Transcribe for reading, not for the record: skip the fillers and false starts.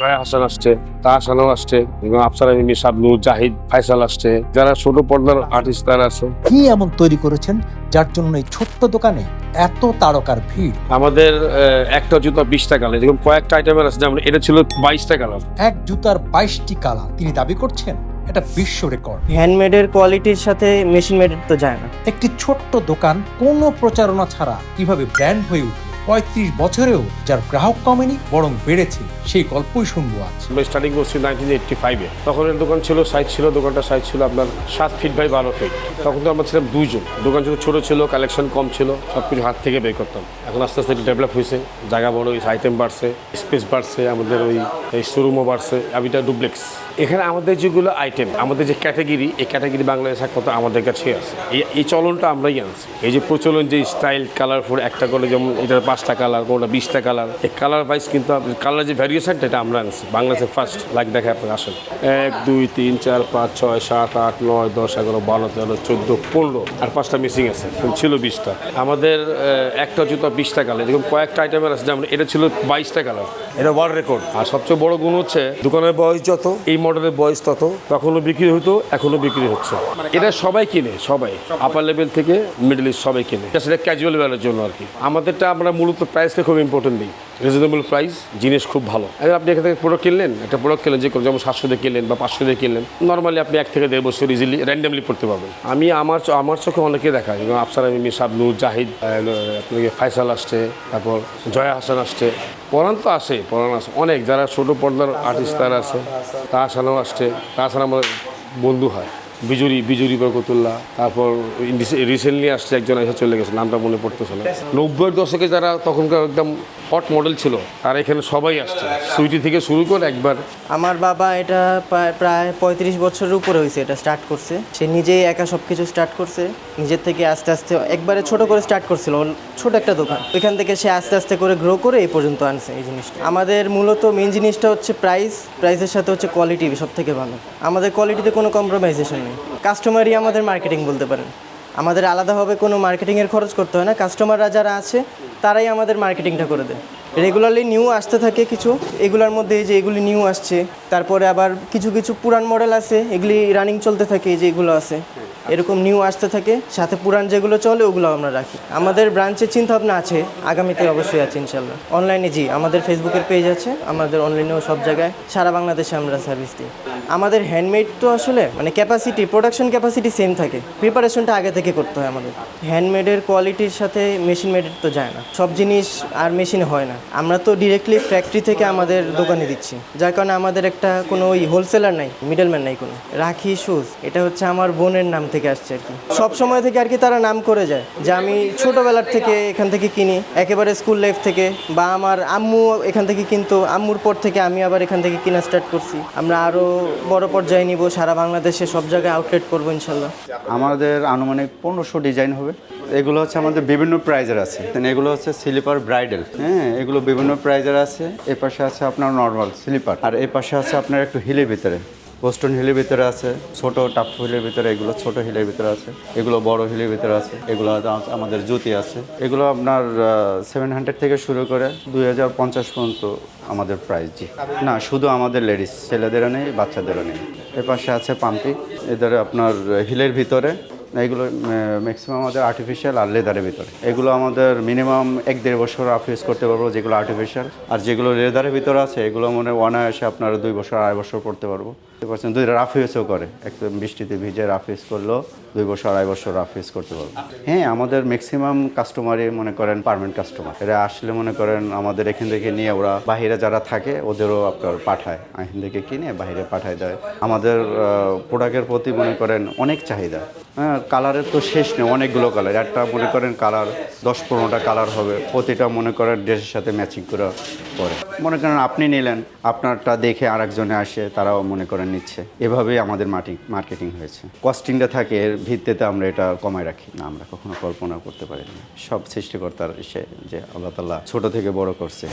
জয়া হাসান আসছে, তাহসানও আসছে এবং আফসার মিমি, শাবনূর, জাহিদ, ফাইসাল আসছে, যারা ছোট পর্দার আর্টিস্ট তারা আছে। কি এমন তৈরি করেছেন যার জন্য এই ছোট্ট দোকানে এত তারকার ভিড়? আমাদের একটা জুতা 20টা কালার, এরকম কয়েকটা আইটেমের আছে। যেমন এটা ছিল 22টা কালার। এক জুতার 22টি কালার তিনি দাবি করছেন এটা বিশ্ব রেকর্ড। হ্যান্ডমেডের কোয়ালিটির সাথে মেশিন মেডের তো যায় না। একটি ছোট্ট দোকান কোনো প্রচারণা ছাড়া কিভাবে ব্র্যান্ড হয়ে উঠল? 35 বছরেও যার গ্রাহক কমেনি বরং বেড়েছে, সেই গল্পই শুনবো আজ। আমরা স্টার্টিং করছি 1985-এ। তখন এর দোকান ছিল, সাইজ ছিল, দোকানটার সাইজ ছিল আপনার 7 ফিট বাই 12 ফিট। তখন তো আমরা ছিলাম 2 জন। দোকান ছিল ছোট ছিল, কালেকশন কম ছিল, সব কিছু হাত থেকে বের করতাম। এখন আস্তে আস্তে ডেভেলপ হয়েছে, জায়গা বড় হয়েছে, আইটেম বাড়ছে, স্পেস বাড়ছে, আমাদের ওই শোরুমও বাড়ছে। আবিটা ডুপ্লেক্স। এখানে আমাদের যেগুলো আইটেম, আমাদের যে ক্যাটাগরি, এই ক্যাটাগরি বাংলাদেশের কত আমাদের কাছে আছে। এই চলনটা আমরাই আনছি। এই যে প্রচলন, যে স্টাইল কালারফুল একটা করে, যেমন এটার 5টা কালার, কোনটা 20টা কালার, এই কালার ওয়াইজ কিন্তু কালার যে ভ্যারিয়েশনটা এটা আমরা আনছি। বাংলাদেশের ফার্স্ট লাইক দেখে আপনার আসেন 1 2 3 4 5 6 7 8 9 10 11 12 13 14 15 আর 5টা মিসিং আছে, ছিল 20টা। আমাদের একটা জুতা 20টা কালার, এরকম কয়েকটা আইটেমের আছে। যেমন এটা ছিল 22টা কালার, এটা ওয়ার্ল্ড রেকর্ড। আর সবচেয়ে বড় গুণ হচ্ছে দোকানের বয়স যত, এই মডেলের বয়স তত, তখনও বিক্রি হতো, এখনো বিক্রি হচ্ছে। এটা সবাই কিনে, সবাই আপার লেভেল থেকে মিডল ইস্ট সবাই কিনে। সেটা ক্যাজুয়াল ওয়্যারের জন্য আর কি। আমাদেরটা আমরা মূলত প্রাইসটা খুব ইম্পর্টেন্ট দিই। রিজনেবল প্রাইস, জিনিস খুব ভালো। এখন আপনি এখান থেকে প্রোডাক্ট কিনলেন, একটা প্রোডাক্ট কিনলেন, যে যেমন 700 দিয়ে কিনলেন বা 500 দিয়ে কিনলেন, নর্মালি আপনি 1 থেকে 1.5 বছর ইজিলি র্যান্ডামলি পড়তে পারবেন। আমি আমার চোখে অনেকে দেখায়, যেমন আফসার মিমি, শাবনূর, জাহিদ, আপনাকে ফাইসাল আসছে, তারপর জয়া হাসান আসছে, পরাণ তো আসে, পরাণ আসে অনেক, যারা ছোট পর্দার আর্টিস্ট তারা আছে। তাহসানও আসছে, তাহসান আমার বন্ধু হয়। বিজুরি বরকতুল্লাহ। তারপর রিসেন্টলি আসছে একজন, এসে চলে গেছে, নামটা মনে পড়তেছে না। 90-এর দশকে যারা তখনকার একদম হট মডেল ছিল, আর এখানে সবাই আসছে, সুইটি থেকে শুরু করে একবার। আমার বাবা এটা প্রায় 35 বছরের উপরে হয়েছে এটা স্টার্ট করছে। সে নিজেই একা সব কিছু স্টার্ট করছে, নিজের থেকে আস্তে আস্তে একবারে ছোট করে স্টার্ট করছিল, ছোট একটা দোকান। ওইখান থেকে সে আস্তে আস্তে করে গ্রো করে এই পর্যন্ত আনছে এই জিনিসটা। আমাদের মূলত মেন জিনিসটা হচ্ছে প্রাইসের সাথে হচ্ছে কোয়ালিটি সব থেকে ভালো। আমাদের কোয়ালিটিতে কোনো কম্প্রোমাইজেশন নেই। কাস্টমারই আমাদের মার্কেটিং বলতে পারেন। আমাদের আলাদাভাবে কোনো মার্কেটিংয়ের খরচ করতে হয় না। কাস্টমাররা যারা আছে তারাই আমাদের মার্কেটিংটা করে দেয়। রেগুলারলি নিউ আসতে থাকে কিছু, এগুলোর মধ্যে যে এগুলি নিউ আসছে, তারপরে আবার কিছু কিছু পুরান মডেল আছে, এগুলি রানিং চলতে থাকে, যে এগুলো আছে এরকম নিউ আসতে থাকে, সাথে পুরান যেগুলো চলে ওগুলো আমরা রাখি। আমাদের ব্রাঞ্চের চিন্তাভাবনা আছে, আগামীতে অবশ্যই আছে ইনশাল্লাহ। অনলাইনে আমাদের ফেসবুকের পেজ আছে, আমাদের অনলাইনেও সব জায়গায় সারা বাংলাদেশে আমরা সার্ভিস দিই। আমাদের হ্যান্ডমেড তো আসলে মানে প্রোডাকশন ক্যাপাসিটি সেম থাকে, প্রিপারেশনটা আগে থেকে করতে হয় আমাদের। হ্যান্ডমেডের কোয়ালিটির সাথে মেশিন মেডের তো যায় না, সব জিনিস আর মেশিনে হয় না। আমরা তো ডিরেক্টলি ফ্যাক্টরি থেকে আমাদের দোকানে দিচ্ছি, যার কারণে আমাদের একটা কোনো ওই হোলসেলার নাই, মিডলম্যান নাই কোনো। রাখি শুজ, এটা হচ্ছে আমার বোনের নাম থেকে আসছে আর কি। সব সময় থেকে আর কি তারা নাম করে যায় যে আমি ছোটোবেলার থেকে এখান থেকে কিনি, একেবারে স্কুল লাইফ থেকে, বা আমার আম্মু এখান থেকে কিনতো, আম্মুর পর থেকে আমি আবার এখান থেকে কিনা স্টার্ট করছি। আমরা আরও বড় পর্যায়ে নিব, সারা বাংলাদেশে সব জায়গায় আউটলেট করবো ইনশাল্লাহ। আমাদের আনুমানিক 1500 ডিজাইন হবে। এগুলো হচ্ছে আমাদের বিভিন্ন প্রাইজের আছে। এগুলো হচ্ছে স্লিপার ব্রাইডাল, হ্যাঁ, এগুলো বিভিন্ন প্রাইজের আছে। এ পাশে আছে আপনার নর্মাল স্লিপার, আর এ পাশে আছে আপনার একটু হিলের ভিতরে, বোস্টন হিলের ভিতরে আছে, ছোট টাপ হিলের ভিতরে, এগুলো ছোট হিলের ভিতরে আছে, এগুলো বড় হিলের ভিতরে আছে, এগুলো আমাদের জুতি আছে। এগুলো আপনার 700 থেকে শুরু করে 2050 পর্যন্ত আমাদের প্রাইস। জি না, শুধু আমাদের লেডিস, ছেলেদেরও নেই, বাচ্চাদেরও নেই। এ পাশে আছে পাম্পি, এদের আপনার হিলের ভিতরে। এগুলো ম্যাক্সিমাম আমাদের আর্টিফিশিয়াল আর লেদারের ভিতরে। এগুলো আমাদের মিনিমাম 1-1.5 বছর রাফ ইউজ করতে পারবো, যেগুলো আর্টিফিশিয়াল। আর যেগুলো লেদারের ভিতরে আছে এগুলো মনে অনায়াসে আপনার 2 বছর 2.5 বছর পড়তে পারবো। 2 রাফ ইউজও করে, একদম বৃষ্টিতে ভিজে রাফ ইউজ করলেও 2 বছর 2.5 বছর রাফ ইউজ করতে পারবো। হ্যাঁ, আমাদের ম্যাক্সিমাম কাস্টমারই মনে করেন পার্মানেন্ট কাস্টমার। এরা আসলে মনে করেন আমাদের এখান থেকে নিয়ে ওরা বাইরে যারা থাকে ওদেরও আপনার পাঠায়, এখান থেকে কিনে বাইরে পাঠায় দেয়। আমাদের প্রোডাক্টের প্রতি মনে করেন অনেক চাহিদা। হ্যাঁ, কালারের তো শেষ নেই, অনেকগুলো কালার। একটা মনে করেন কালার 10-15টা কালার হবে, প্রতিটা মনে করেন ড্রেসের সাথে ম্যাচিং করে পরে। মনে করেন আপনি নিলেন, আপনারটা দেখে আরেকজনে আসে, তারাও মনে করেন নিচ্ছে। এভাবেই আমাদের মার্কেটিং হয়েছে। কস্টিংটা থাকে, এর ভিত্তিতে আমরা এটা কমায় রাখি না, আমরা কখনো কল্পনা করতে পারি না। সব সৃষ্টিকর্তার যে আল্লাহ তাআলা ছোট থেকে বড় করছে।